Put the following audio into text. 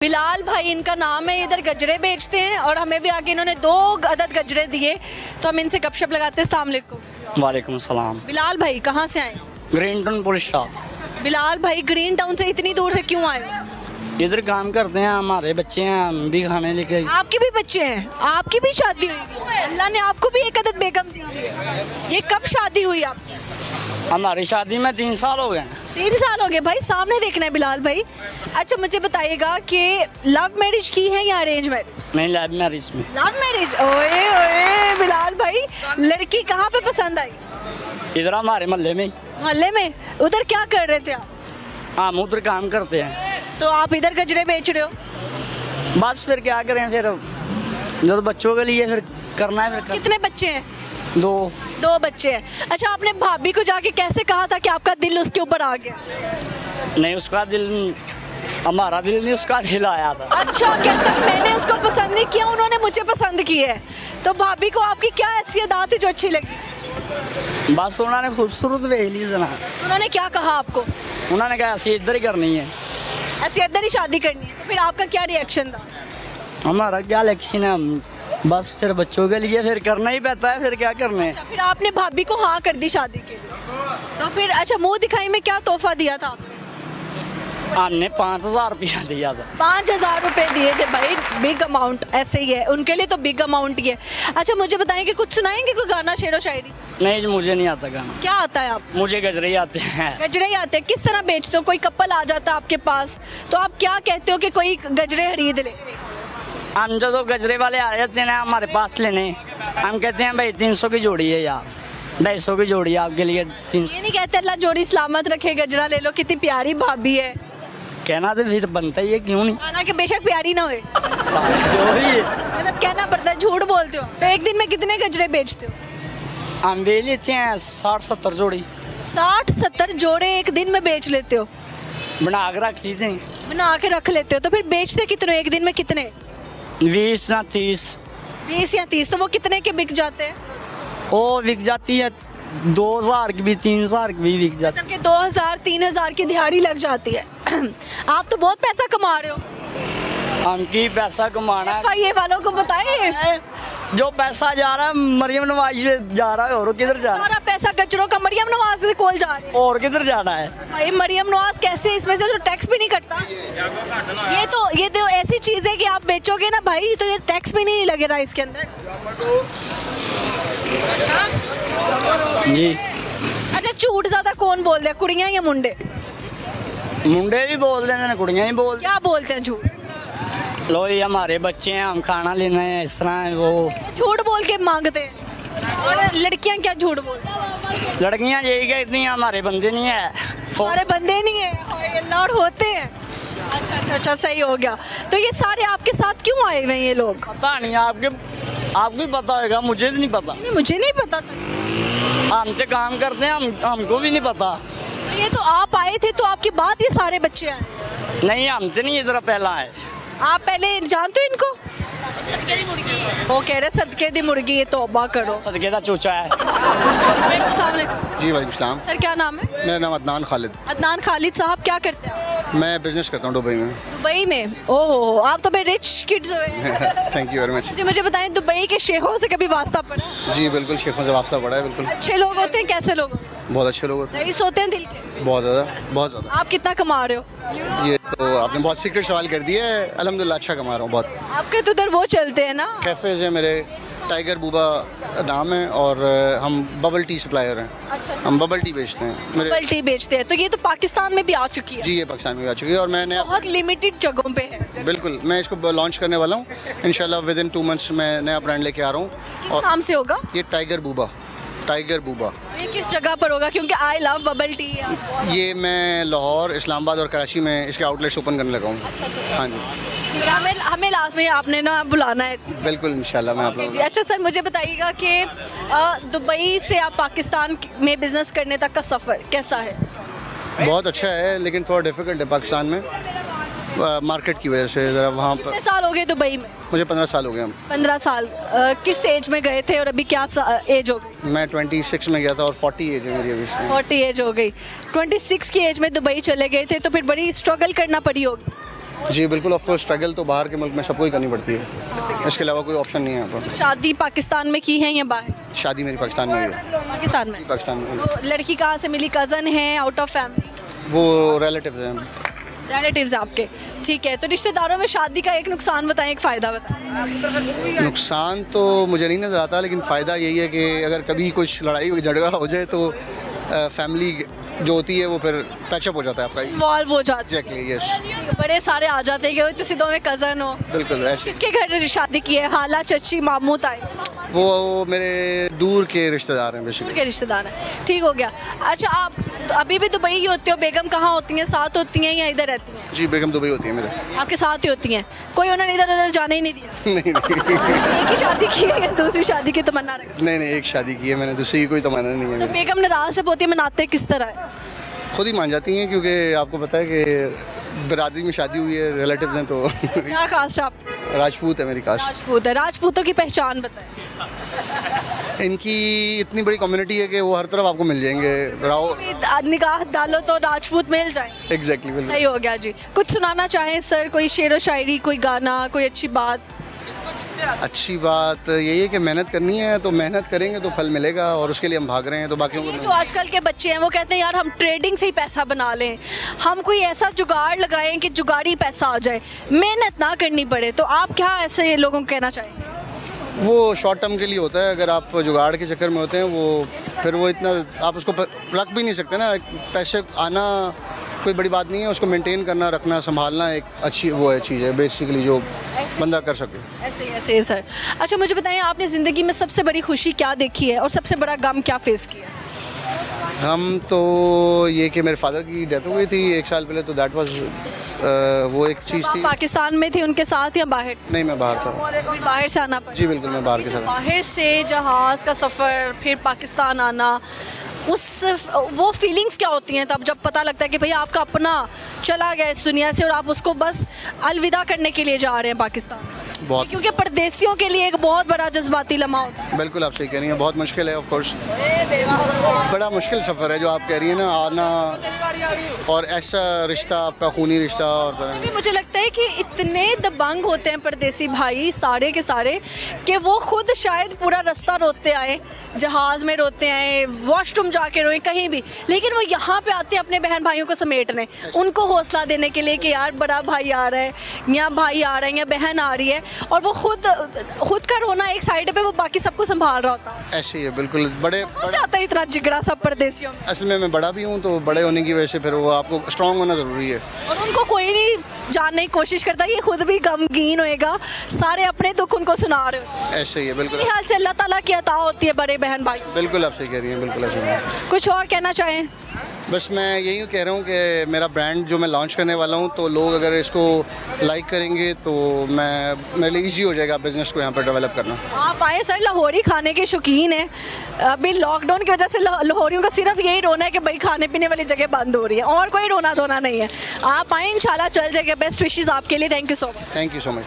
बिलाल भाई इनका नाम है, इधर गजरे बेचते हैं और हमें भी आके इन्होंने 2 अदद गजरे दिए, तो हम इनसे गपशप लगाते हैं। अस्सलाम वालेकुम। वालेकुम सलाम। बिलाल भाई कहाँ से आए? Green town police staff. Bilal भाई ग्रीन टाउन से इतनी दूर से क्यों आए? इधर काम करते हैं, हमारे बच्चे हैं, हम भी खाने लेके। आपके भी बच्चे हैं? आपकी भी शादी हुई है? अल्लाह ने आपको भी एक अदद बेगम दी है। ये कब शादी हुई आपकी? हमारी शादी में 3 साल हो गए। 3 साल हो गए भाई, सामने देखना है बिलाल भाई। अच्छा मुझे बताइएगा कि लव मैरिज की है या अरेंज मैरिज? नहीं, लव मैरिज में। Love marriage? ओए ओए बिलाल भाई, लड़की कहाँ पे पसंद आई? इधर हमारे मोहल्ले में। मोहल्ले में? उधर क्या कर रहे थे आप? हम उधर काम करते हैं। तो आप इधर गजरे बेच रहे हो? बस फिर क्या करें, फिर जब बच्चों के लिए फिर करना है। फिर कितने बच्चे हैं? 2 बच्चे हैं। अच्छा आपने भाभी को जाके कैसे कहा था कि आपका दिल उसके ऊपर आ गया? नहीं, उसका दिल, हमारा दिल नहीं, उसका दिल आया था। अच्छा कहता है मैंने उसको पसंद नहीं किया, उन्होंने मुझे पसंद की है। तो भाभी को आपकी क्या हैसियत थी जो अच्छी लगी? बस उन्होंने खूबसूरत देख ली जना। उन्होंने क्या कहा आपको? उन्होंने कहा ऐसी इधर ही करनी है, ऐसे इधर ही शादी करनी है। तो फिर आपका क्या रिएक्शन था? हमारा क्या लक्ष्य है, हम बस फिर बच्चों के लिए फिर करना ही पड़ता है, फिर क्या करना है। अच्छा फिर आपने भाभी को हाँ कर दी शादी के लिए। तो फिर अच्छा मुंह दिखाई में क्या तोहफा दिया था आपने? हमने 5000 रुपया दिया था। 5000 रुपए दिए थे भाई, बिग अमाउंट। ऐसे ही है उनके लिए तो बिग अमाउंट ही है। अच्छा मुझे बताएंगे, कुछ सुनाएंगे कोई गाना, शेरो शायरी? नहीं, मुझे नहीं आता गाना। क्या आता है आप? मुझे गजरे ही आते हैं। गजरे ही आते हैं? किस तरह बेचते हो? कोई कपल आ जाता है आपके पास तो आप क्या कहते हो कि कोई गजरे खरीद ले? हम जो गजरे वाले आ जाते हैं ना हमारे पास लेने, हम कहते हैं भाई 300 की जोड़ी है यार, 250 की जोड़ी है आपके लिए 300। ये नहीं कहते अल्लाह जोड़ी सलामत रखे, गजरा ले लो, कितनी प्यारी भाभी है। कहना तो फिर बनता ही है, क्यों नहीं। हालांकि बेशक प्यारी ना होए, जो भी है मतलब कहना पड़ता है, झूठ बोलते हो। तो एक दिन में कितने गजरे बेचते हो? हम ले लेते हैं 60-70 जोड़ी। 60-70 जोड़े एक दिन में बेच लेते हो? बना के रख लेते हैं। बना के रख लेते हो। तो फिर बेचते कितने एक दिन में? कितने? 20 या 30। 20 या 30। तो वो कितने के बिक जाते हैं? वो बिक जाती है 2000 की भी, 3000 की भी बिक जाती है। मतलब कि 2000-3000 की दिहाड़ी लग जाती है। आप तो बहुत पैसा कमा रहे हो। हम की पैसा कमाना है, ये वालों को बताएं, जो पैसा जा रहा है मरियम नवाज में जा रहा है, और किधर जा रहा सारा पैसा कचरों का मरियम नवाज से कोल जा रहा है। है, और किधर जाना है। भाई मरियम नवाज कैसे, इसमें से तो टैक्स भी नहीं कटता। ये तो ऐसी चीज है कि आप बेचोगे ना भाई, तो ये टैक्स भी नहीं लगेगा इसके अंदर। हाँ? जी। अच्छा झूठ ज्यादा कौन बोल रहा है, कुड़ियां या मुंडे? मुंडे भी बोल देते हैं, कुड़ियाँ ही बोल। क्या बोलते हैं झूठ? लो ये हमारे बच्चे हैं, हम खाना लेना है, इस तरह है वो। झूठ बोल के मांगते हैं। और लड़कियां क्या झूठ बोलती हैं? लड़कियां यही कहती हैं हमारे बंदे नहीं है, हमारे बंदे नहीं है। हाय अल्लाह, और होते हैं। अच्छा सही हो गया। तो ये सारे आपके साथ क्यों आए हुए हैं ये लोग? पता नहीं, आपको पता होगा, मुझे तो नहीं पता। नहीं मुझे नहीं पता था। हम तो काम करते हैं, हमको भी नहीं पता। तो ये तो आप आए थे, तो आपके बाद ये सारे बच्चे आए? नहीं, हम तो नहीं इधर पहला है। आप पहले जानते हो इनको? वो कह रहे सदके दी मुर्गी, ये तौबा करो। सदके का चूचा है। अस्सलाम वालेकुम। जी वालेकुम सलाम। सर क्या नाम है? मेरा नाम अदनान खालिद। अदनान खालिद साहब, क्या करते हैं? मैं बिजनेस करता हूँ दुबई में। दुबई में? ओहो, आप तो बड़े रिच किड्स हुए। Thank you very much. मुझे बताएं, दुबई के शेखों से कभी वास्ता पड़ा? जी बिल्कुल, शेखों से वास्ता पड़ा है। बिल्कुल अच्छे लोग होते हैं? कैसे लोग होते हैं? बहुत अच्छे लोग होते रईस होते हैं दिल के? हैं, बहुत ज़्यादा। आप कितना कमा रहे हो? ये तो आपने बहुत सीक्रेट सवाल कर दिया है। अल्हम्दुलिल्लाह अच्छा कमा रहा हूँ बहुत। आपके तो उधर वो चलते हैं ना कैफ़ेज़ है मेरे, टाइगर बूबा नाम है, और हम बबल टी सप्लायर हैं। अच्छा, हम बबल टी बेचते हैं मेरे। बबल टी बेचते हैं। तो ये तो पाकिस्तान में भी आ चुकी है? जी ये पाकिस्तान में भी आ चुकी है, और मैंने बहुत लिमिटेड जगहों पे है। बिल्कुल मैं इसको लॉन्च करने वाला हूँ इंशाल्लाह। विद इन 2 मंथ्स मैं नया ब्रांड लेके आ रहा हूँ। किस नाम से होगा ये टाइगर बूबा। ये किस जगह पर होगा? क्योंकि आई लव बबल टी। ये मैं लाहौर, इस्लामाबाद और कराची में इसके आउटलेट्स ओपन करने लगा हूँ। हाँ जी, हमें लास्ट में आपने ना बुलाना है। बिल्कुल इंशाल्लाह मैं आप लोगों जी अच्छा सर, मुझे बताइएगा कि दुबई से आप पाकिस्तान में बिजनेस करने तक का सफ़र कैसा है? बहुत अच्छा है, लेकिन थोड़ा डिफिकल्ट है पाकिस्तान में मार्केट की वजह से। ज़रा वहाँ पर कितने साल हो गए दुबई में? मुझे 15 साल हो गए हम। 15 साल। किस एज में गए थे और अभी क्या एज हो गई? मैं 26 में गया था और 40 एज है मेरी अभी। 40 एज हो गई। 26 की एज में दुबई चले गए थे, तो फिर बड़ी स्ट्रगल करना पड़ी होगी। जी बिल्कुल, ऑफ कोर्स स्ट्रगल तो बाहर के मुल्क में सबको ही करनी पड़ती है, इसके अलावा कोई ऑप्शन नहीं है यहाँ पर। शादी पाकिस्तान में की है या बाहर? शादी मेरी पाकिस्तान में हुई है। पाकिस्तान में। पाकिस्तान में तो लड़की कहाँ से मिली? कज़न है, आउट ऑफ फैमिली? वो रिलेटिव हैं। रिलेटिव्स आपके, ठीक है। तो रिश्तेदारों में शादी का एक नुकसान बताएं, एक फ़ायदा बताएं। नुकसान तो मुझे नहीं नज़र आता, लेकिन फ़ायदा यही है कि अगर कभी कुछ लड़ाई झगड़ा हो जाए तो फैमिली जो होती है वो फिर पैचअप हो जाता है आपका। इन्वॉल्व हो जाते एग्जैक्टली, यस, बड़े सारे आ जाते हैं कि तुम दोनों कज़न हो। बिल्कुल ऐसे। किसके घर शादी की है? हाला, चची, मामू, ताई? वो मेरे दूर के रिश्तेदार हैं बेसिकली। के रिश्तेदार हैं, ठीक हो गया। अच्छा, आप अभी भी दुबई ही होते हो? बेगम कहाँ होती हैं? साथ होती हैं या इधर रहती हैं? जी बेगम दुबई होती है मेरे। आपके साथ ही होती हैं? कोई उन्होंने इधर उधर जाने ही नहीं दिया? नहीं नहीं एक ही शादी की है या दूसरी शादी की तमन्ना रखी? नहीं नहीं, एक शादी की है मैंने, दूसरी की कोई तमन्ना नहीं है तो मेरी। बेगम नाराज जब होती है, मनाते किस तरह है? खुद ही मान जाती हैं, क्योंकि आपको पता है कि बिरादरी में शादी हुई है, रिलेटिव्स हैं, तो क्या कास्ट आप? राजपूत है मेरी कास्ट। राजपूत है। राजपूतों की पहचान बताएं। इनकी इतनी बड़ी कम्युनिटी है कि वो हर तरफ आपको मिल जाएंगे। राव निगाह डालो तो राजपूत मिल जाए। एग्जैक्टली, बिल्कुल। सही हो गया जी। कुछ सुनाना चाहें सर? कोई शेर व शायरी, कोई गाना, कोई अच्छी बात? अच्छी बात यही है कि मेहनत करनी है, तो मेहनत करेंगे तो फल मिलेगा, और उसके लिए हम भाग रहे हैं, तो बाकियों ये को जो आजकल के बच्चे हैं वो कहते हैं यार हम ट्रेडिंग से ही पैसा बना लें, हम कोई ऐसा जुगाड़ लगाएं कि जुगाड़ी पैसा आ जाए, मेहनत ना करनी पड़े। तो आप क्या ऐसे लोगों को कहना चाहेंगे? वो शॉर्ट टर्म के लिए होता है। अगर आप जुगाड़ के चक्कर में होते हैं, वो फिर वो इतना आप उसको रख भी नहीं सकते ना। पैसे आना कोई बड़ी बात नहीं है, उसको मेंटेन करना, रखना, संभालना एक अच्छी वो है चीज़ है बेसिकली, जो बंदा कर सके। ऐसे ही सर। अच्छा, मुझे बताएं आपने ज़िंदगी में सबसे बड़ी खुशी क्या देखी है और सबसे बड़ा गम क्या फेस किया? हम तो ये कि मेरे फादर की डेथ हो गई थी 1 साल पहले, तो दैट वाज वो एक चीज़ आप थी। पाकिस्तान में थे उनके साथ या बाहर? नहीं, मैं बाहर था। फिर बाहर से आना पड़ा? जी बिल्कुल, मैं बाहर के साथ। बाहर से जहाज़ का सफ़र, फिर पाकिस्तान आना, वो फीलिंग्स क्या होती हैं तब जब पता लगता है कि भैया आपका अपना चला गया इस दुनिया से और आप उसको बस अलविदा करने के लिए जा रहे हैं पाकिस्तान? बहुत, क्योंकि परदेसियों के लिए एक बहुत बड़ा जज्बाती लम्हा होता है। बिल्कुल आप सही कह रही हैं, बहुत मुश्किल है ऑफ कोर्स, बड़ा मुश्किल सफ़र है जो आप कह रही हैं ना, आना, और ऐसा रिश्ता आपका खूनी रिश्ता। और अभी मुझे लगता है कि इतने दबंग होते हैं परदेसी भाई सारे के सारे कि वो खुद शायद पूरा रास्ता रोते आए, जहाज़ में रोते आए, वॉशरूम जाके रोए, कहीं भी, लेकिन वो यहाँ पे आते हैं अपने बहन भाइयों को समेटने, उनको हौसला देने के लिए कि यार बड़ा भाई आ रहा है या भाई आ रहा है या बहन आ रही है, और वो खुद का रोना एक साइड पे, वो बाकी सबको संभाल रहा होता है। ऐसे ही है बिल्कुल। बड़े कहाँ से आता है इतना जिगरा सब परदेसियों में? असल में मैं बड़ा भी हूँ, तो बड़े होने की वजह से फिर वो आपको स्ट्रांग होना ज़रूरी है। और उनको कोई नहीं जानने की कोशिश करता, ये खुद भी गमगीन होएगा, सारे अपने दुख उनको सुना रहे हो। ऐसे ही है बिल्कुल। मेरे ख्याल से अल्लाह ताला की अता होती है बड़े बहन भाई। बिल्कुल आप सही कह रही हैं, बिल्कुल ऐसे ही है। कुछ और कहना चाहें? बस मैं यही कह रहा हूँ कि मेरा ब्रांड जो मैं लॉन्च करने वाला हूँ, तो लोग अगर इसको लाइक करेंगे तो मेरे लिए इजी हो जाएगा बिज़नेस को यहाँ पर डेवलप करना। आप आए सर, लाहौरी खाने के शौकीन हैं। अभी लॉकडाउन की वजह से लाहौरियों का सिर्फ यही रोना है कि भाई खाने पीने वाली जगह बंद हो रही है, और कोई रोना धोना नहीं है। आप आए, इंशाल्लाह चल जाएगा। बेस्ट विशेस आपके लिए। Thank you so much. Thank you so much.